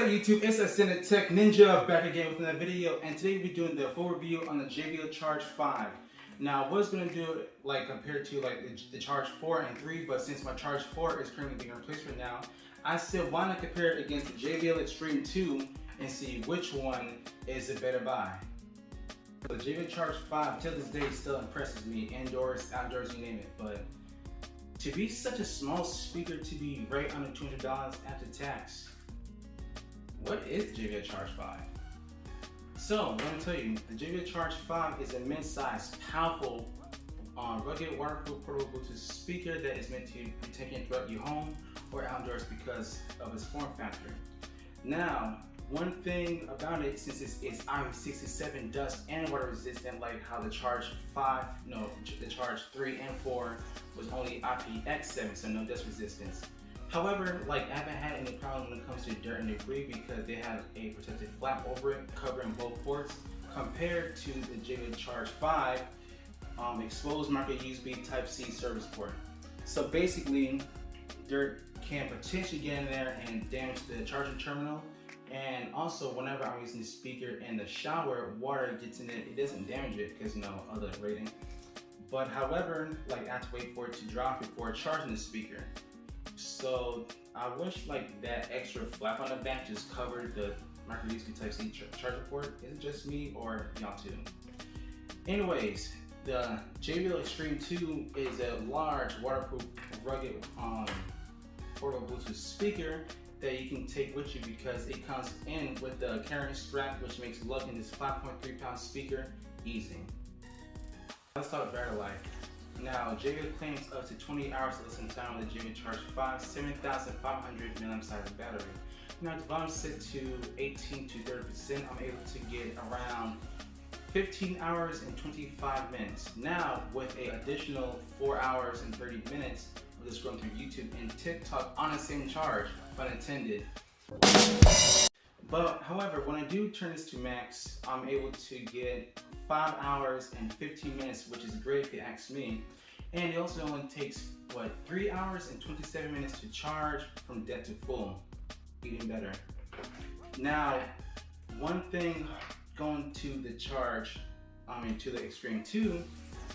up YouTube, it's Ascended Tech Ninja back again with another video, and today we'll be doing the full review on the JBL Charge 5. Now what it's going to do, like compared to like the Charge 4 and 3, but since my Charge 4 is currently being replaced right now, I said why not compare it against the JBL Xtreme 2 and see which one is a better buy. The JBL Charge 5 till this day still impresses me, indoors, outdoors, you name it, but to be such a small speaker to be right under $200 after tax, what is the JBL Charge 5? So, I'm going to tell you, the JBL Charge 5 is a mid-sized, powerful, rugged, waterproof, portable Bluetooth speaker that is meant to be taken throughout your home or outdoors because of its form factor. Now, one thing about it, since it's IP67 dust and water resistant, like how the Charge 5, the Charge 3 and 4 was only IPX7, so no dust resistance. However, like I haven't had any problem when it comes to dirt and debris because they have a protective flap over it covering both ports, compared to the JBL Charge 5 exposed micro USB Type-C service port. So basically, dirt can potentially get in there and damage the charging terminal. And also, whenever I'm using the speaker in the shower, water gets in it doesn't damage it because of the rating. But however, like I have to wait for it to dry before charging the speaker. So I wish like that extra flap on the back just covered the micro USB Type-C charger port. Is it just me or y'all too? Anyways, the JBL Xtreme 2 is a large, waterproof, rugged, portable Bluetooth speaker that you can take with you because it comes in with the carrying strap, which makes lugging this 5.3 pound speaker easy. Let's talk battery life. Now, JBL claims up to 20 hours of listening time on the JBL Charge 5 7,500 mAh battery. Now, the volume set to 18 to 30%, I'm able to get around 15 hours and 25 minutes. Now, with an additional 4 hours and 30 minutes of just scrolling through YouTube and TikTok on the same charge, pun intended. But however, when I do turn this to max, I'm able to get 5 hours and 15 minutes, which is great if you ask me. And it also only takes, 3 hours and 27 minutes to charge from dead to full. Even better. Now, one thing going to the Charge, to the Xtreme 2,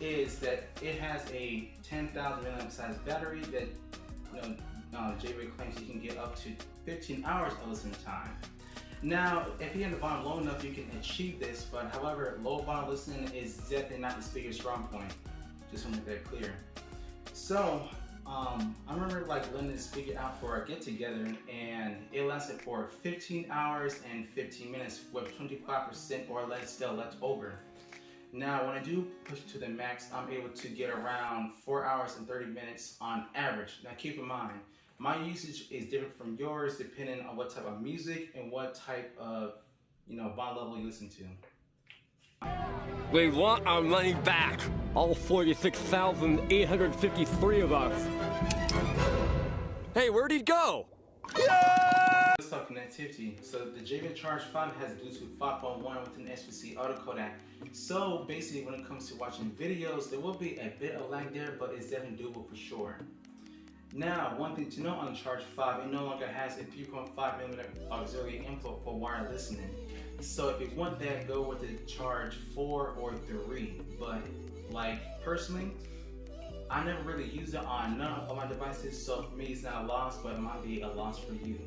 is that it has a 10,000 mAh battery that, JBL claims you can get up to 15 hours of listening time. Now, if you have the volume low enough, you can achieve this, but however, low volume listening is definitely not the speaker's strong point. Just want to make that clear. So, I remember lending the speaker out for a get-together, and it lasted for 15 hours and 15 minutes with 25% or less still left over. Now, when I do push to the max, I'm able to get around 4 hours and 30 minutes on average. Now, keep in mind, my usage is different from yours depending on what type of music and what type of, volume level you listen to. We want our money back. All 46,853 of us. Hey, where'd he go? Yeah! Let's talk connectivity. So the JBL Charge 5 has Bluetooth 5.1 with an SBC auto codec. So basically, when it comes to watching videos, there will be a bit of lag there, but it's definitely doable for sure. Now, one thing to note on the Charge 5, it no longer has a 3.5mm auxiliary input for wire listening. So if you want that, go with the Charge 4 or 3. But personally, I never really used it on none of my devices, so for me it's not a loss, but it might be a loss for you.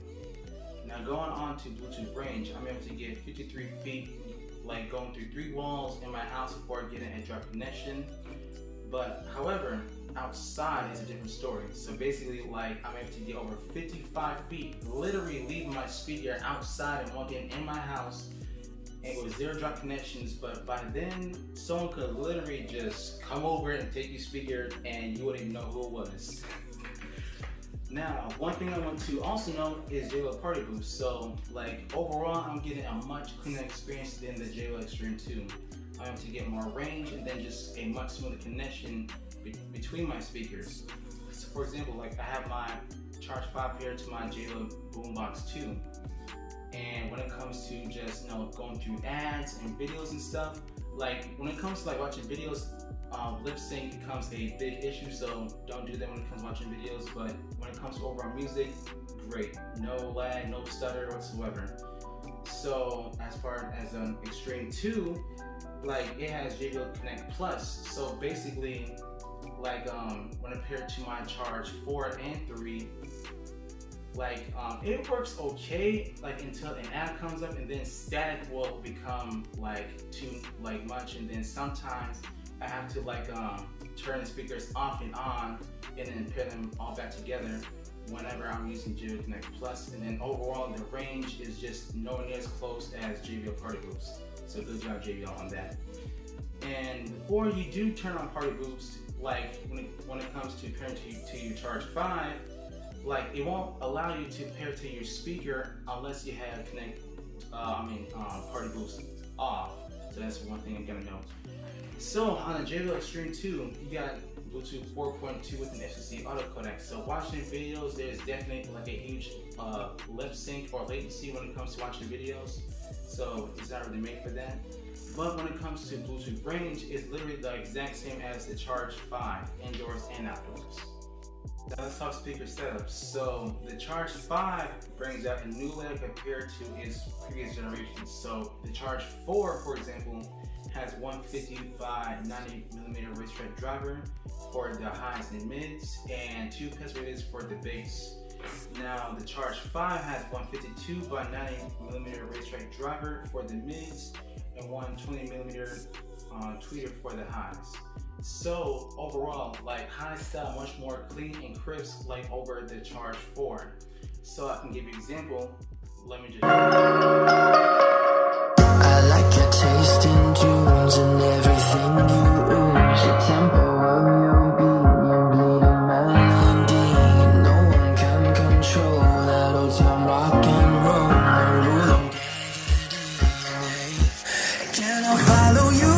Now going on to Bluetooth range, I'm able to get 53 feet, going through 3 walls in my house before getting a direct connection. But however, outside is a different story. So basically, I'm able to get over 55 feet, literally leaving my speaker outside and walking in my house, and with 0 drop connections. But by then, someone could literally just come over and take your speaker, and you wouldn't even know who it was. Now, one thing I want to also know is JBL Party Boost. So, overall, I'm getting a much cleaner experience than the JBL Xtreme 2. I'm able to get more range and then just a much smoother connection between my speakers. So for example, I have my Charge 5 paired to my JBL Boombox 2, and when it comes to just going through ads and videos and stuff, when it comes to watching videos, lip sync becomes a big issue, so don't do that when it comes to watching videos. But when it comes to overall music, great. No lag, no stutter whatsoever. So as far as an Xtreme 2, like it has JBL Connect Plus. So basically, like when compared to my Charge 4 and 3, like it works okay, like until an ad comes up, and then static will become like too much, and then sometimes I have to like turn the speakers off and on and then pair them all back together whenever I'm using JBL Connect Plus. And then overall the range is just nowhere near as close as JBL Party Boost. So good job JBL on that. And before you do turn on Party Boost, like when it comes to pairing to your Charge 5, like it won't allow you to pair to your speaker unless you have Party Boost off. So that's one thing I'm gonna know. So on the JBL Xtreme 2, you got Bluetooth 4.2 with an FCC auto codec. So watching videos, there's definitely like a huge lip sync or latency when it comes to watching videos. So it's not really made for that. But when it comes to Bluetooth range, it's literally the exact same as the Charge 5, indoors and outdoors. Now let's talk speaker setup. So the Charge 5 brings out a new layer compared to its previous generations. So the Charge 4, for example, has 150 by 90mm racetrack driver for the highs and mids, and 2 pulse for the bass. Now the Charge 5 has 152 by 90mm racetrack driver for the mids, and 120mm tweeter for the highs. So overall, like high style, much more clean and crisp, like over the Charge 4. So I can give you an example. Let me just. I like your taste in tunes and everything you ooze. The tempo of your beat, bleeding melody. No one can control that old time rock and roll. No rule of gravity. Can I follow you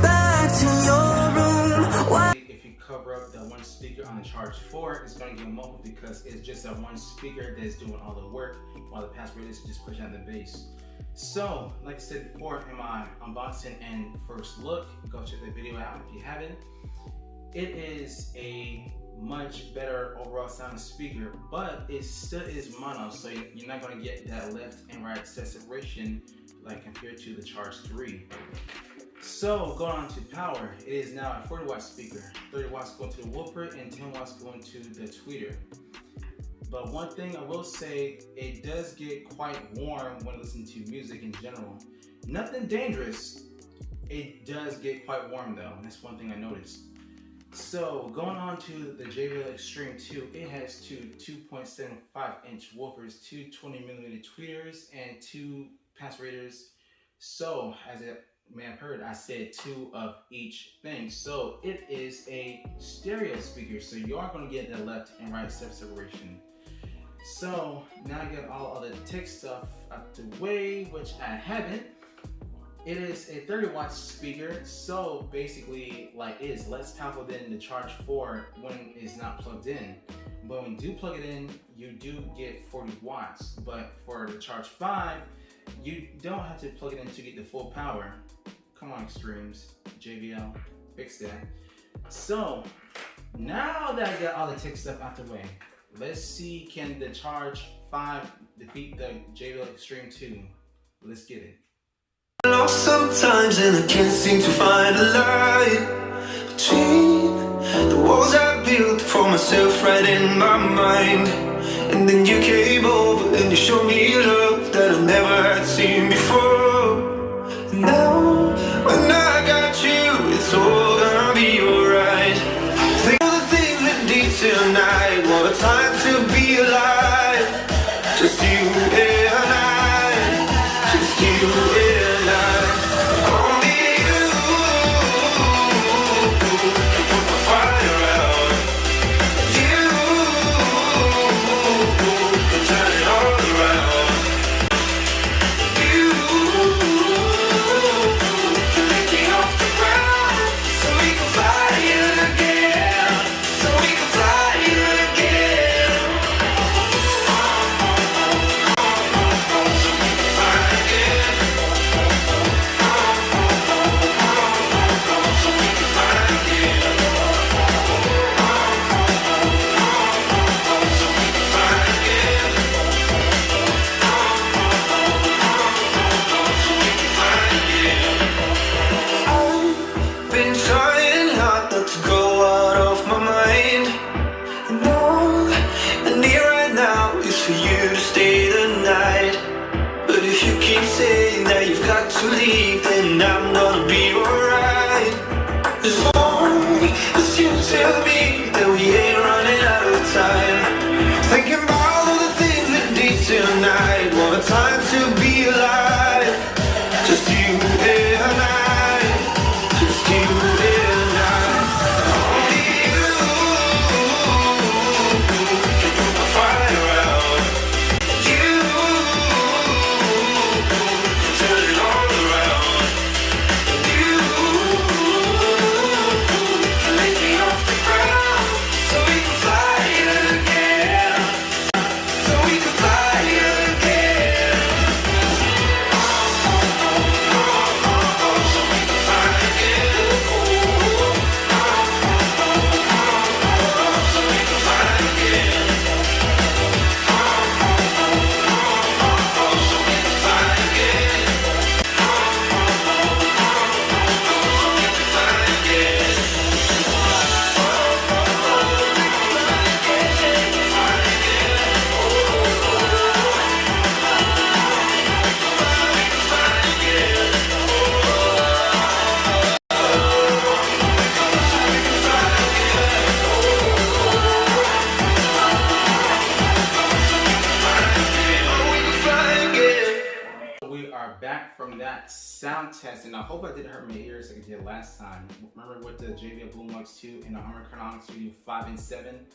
back to your room? Why? If you cover up the one speaker on the Charge 4, it's going to get muffled because it's just that one speaker that's doing all the work, while the pass rate is just pushing out the bass. So, like I said before in my unboxing and first look, go check the video out if you haven't. It is a much better overall sound speaker, but it still is mono, so you're not going to get that left and right separation like compared to the Charge 3. So going on to power, it is now a 40 watt speaker, 30 watts going to the woofer and 10 watts going to the tweeter. But one thing I will say, it does get quite warm when listening to music in general. Nothing dangerous, it does get quite warm though, and that's one thing I noticed. So going on to the JBL Xtreme 2, it has two 2.75-inch woofers, two 20mm tweeters, and 2 pass raters. So as you may have heard, I said 2 of each thing. So it is a stereo speaker, so you are going to get the left and right separation. So now I get all of the tech stuff out the way, which I haven't. It is a 30 watt speaker, so basically like it is less powerful than the Charge 4 when it's not plugged in. But when you do plug it in, you do get 40 watts. But for the Charge 5, you don't have to plug it in to get the full power. Come on, Xtremes, JBL, fix that. So now that I got all the tech stuff out the way, let's see, can the Charge 5 defeat the JBL Xtreme 2? Let's get it. Lost sometimes and I can't seem to find a light between the walls I built for myself right in my mind. And then you came over and you showed me love that I never had seen before. Now when I got you, it's all gonna be alright. Think of the things we did tonight. What a time to be alive. Just you and I. Just you and I. Only you can put the fire out. You can turn it all around. You can lift me off the ground so we can fly again. So we can fly again. So we can fly again. to leave, then I'm gonna be alright. As long as you tell me that we ain't running out of time. Thinking about all the things we did tonight. What a time to be alive. Just you and I. Just you and I. Only you can put my fire out. You turn it all around. You can lift me off the ground so we can fly again. So we can fly again. So we can fly again. So we can fly again. So we can fly again. We are back from that sound test, and I hope I didn't hurt my ears like I did last time. Remember with the JBL Boombox 2 and the Harman Kardon Studio 5 and 7?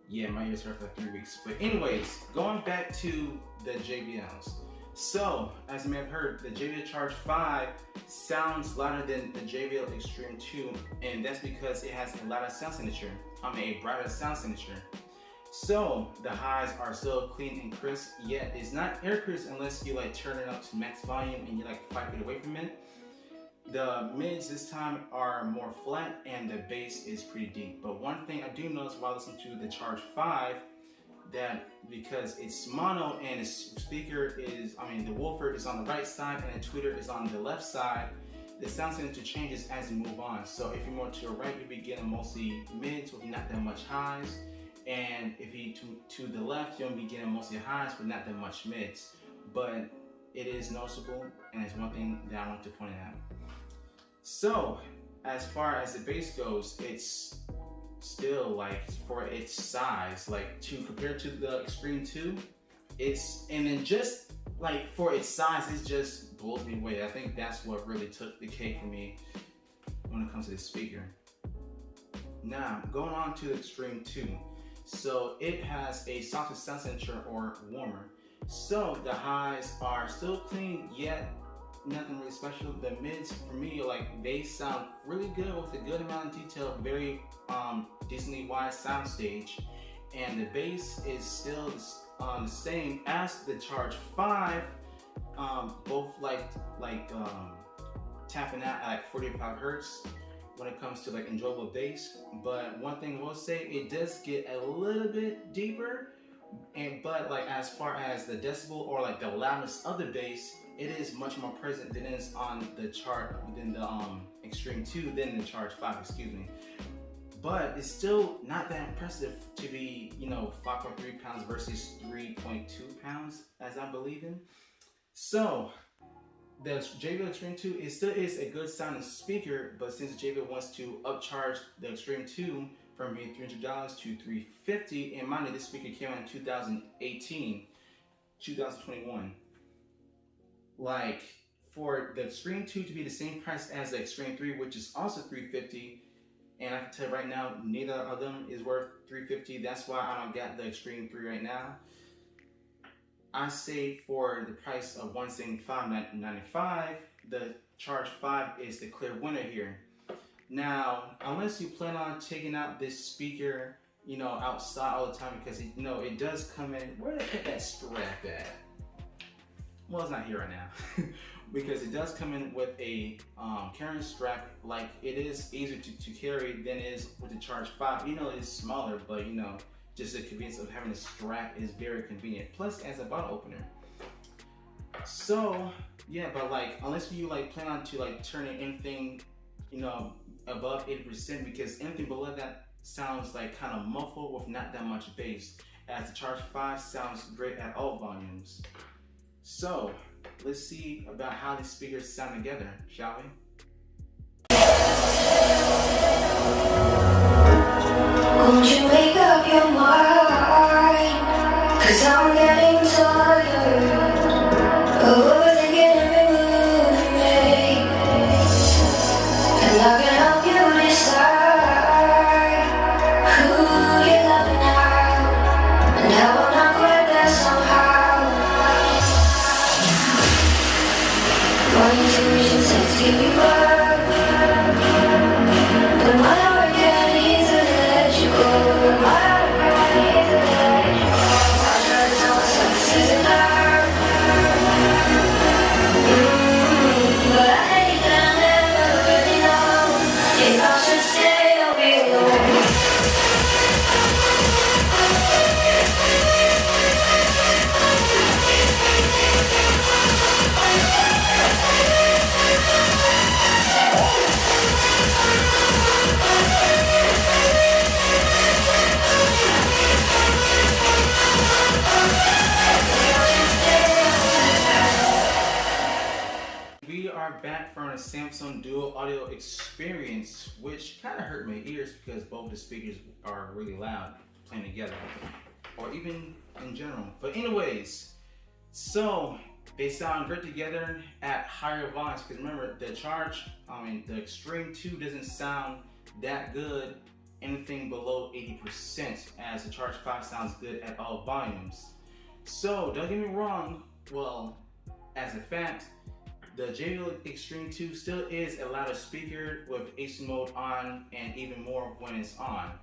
Yeah, my ears hurt for like 3 weeks. But anyways, going back to the JBLs. So, as you may have heard, the JBL Charge 5 sounds louder than the JBL Xtreme 2, and that's because it has a louder sound signature. A brighter sound signature. So the highs are still clean and crisp, yet it's not air crisp unless you like turn it up to max volume and you're like 5 feet away from it. The mids this time are more flat and the bass is pretty deep. But one thing I do notice while listening to the Charge 5, that because it's mono and its speaker is, the woofer is on the right side and the tweeter is on the left side, the sound signature changes as you move on. So if you're more to the right, you'll be getting mostly mids with not that much highs. And if you to the left, you'll be getting mostly highs but not that much mids. But it is noticeable, and it's one thing that I want to point out. So as far as the bass goes, it's still like for its size, like compared to the Xtreme 2, and then just like for its size, it just blows me away. I think that's what really took the cake for me when it comes to this speaker. Now going on to the Xtreme 2. So it has a softer sound signature or warmer. So the highs are still clean, yet nothing really special. The mids for me, like they sound really good with a good amount of detail, very decently wide soundstage. And the bass is still the same as the Charge 5, both tapping out at like 45 hertz. When it comes to like enjoyable bass. But one thing I will say, it does get a little bit deeper, but like as far as the decibel or like the loudness of the bass, it is much more present than it is on the Xtreme 2 than the Charge 5, excuse me. But it's still not that impressive to be, 5.3 pounds versus 3.2 pounds as I believe in. So the JBL Xtreme 2 still is a good sounding speaker, but since JBL wants to upcharge the Xtreme 2 from being $300 to $350, and mind you, this speaker came out in 2021. Like for the Xtreme 2 to be the same price as the Xtreme 3, which is also $350, and I can tell you right now, neither of them is worth $350. That's why I don't got the Xtreme 3 right now. I say for the price of $175.95, the Charge 5 is the clear winner here. Now, unless you plan on taking out this speaker, outside all the time, because it does come in. Where did I put that strap at? Well, it's not here right now, because it does come in with a carrying strap. Like it is easier to carry than it is with the Charge 5. It's smaller, but just the convenience of having a strap is very convenient. Plus, as a bottle opener. So yeah, but unless you plan on to turning anything, above 80%, because anything below that sounds kind of muffled with not that much bass. As the Charge 5 sounds great at all volumes. So let's see about how the speakers sound together, shall we? Won't you make up your mind? 'Cause I'm getting tired of overthinking every move you make, and I can help you decide who you're loving now, and how I'm not quite there somehow. My intuition says keep you up, but my heart can't easily let you go. My heart can't easily let you go. I try to tell myself this isn't love, but I hate that I never really know if I should stay or be alone. We are back from a Samsung Dual Audio experience, which kind of hurt my ears because both the speakers are really loud playing together, or even in general. But anyways, so they sound great together at higher volumes, because remember the the Xtreme 2 doesn't sound that good anything below 80%, as the Charge 5 sounds good at all volumes. So don't get me wrong, well, as a fact, the JBL Xtreme 2 still is a louder speaker with AC mode on, and even more when it's on,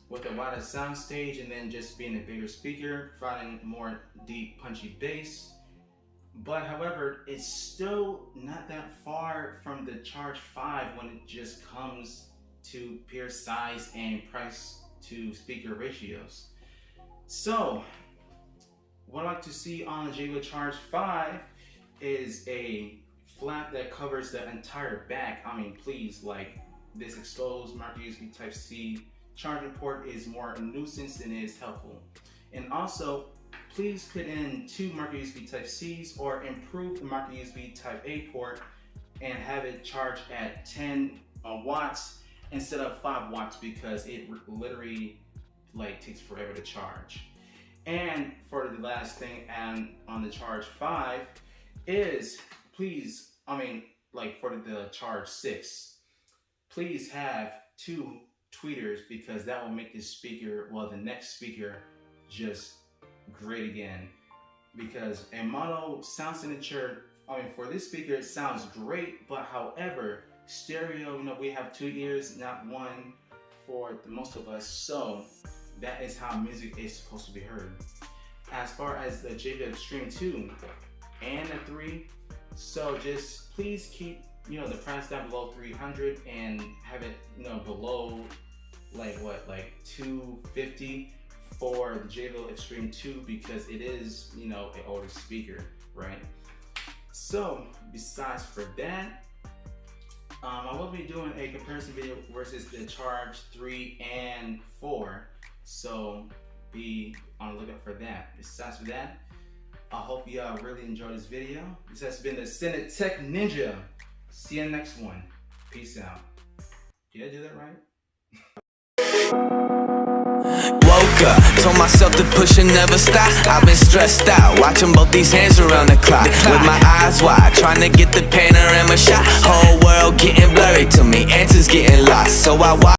with a wider sound stage, and then just being a bigger speaker, providing more deep punchy bass. But however, it's still not that far from the Charge 5 when it just comes to pure size and price to speaker ratios. So what I like to see on the JBL Charge 5 is a flap that covers the entire back. I mean, please, like, this exposed micro USB Type-C charging port is more a nuisance than it is helpful. And also, please put in 2 micro USB Type-Cs, or improve the micro USB Type-A port and have it charge at 10 watts instead of 5 watts, because it literally takes forever to charge. And for the last thing, and on the Charge 5, is please, for the Charge 6, please have 2 tweeters, because that will make this speaker, the next speaker, just great again. Because a mono sound signature, for this speaker, it sounds great, but however, stereo, we have 2 ears, not one for most of us, so that is how music is supposed to be heard. As far as the JBL Xtreme 2 and the 3, so just please keep the price down below 300 and have it below $250 for the JBL Xtreme 2, because it is an older speaker, right? So besides for that, I will be doing a comparison video versus the Charge 3 and 4, so be on the lookout for that. Besides for that, I hope y'all really enjoyed this video. This has been the Synth Tech Ninja. See you next one. Peace out. Did I do that right? Woke up, told myself to push and never stop. I've been stressed out, watching both these hands around the clock, with my eyes wide, trying to get the panorama shot. Whole world getting blurry to me, answers getting lost, so I watch.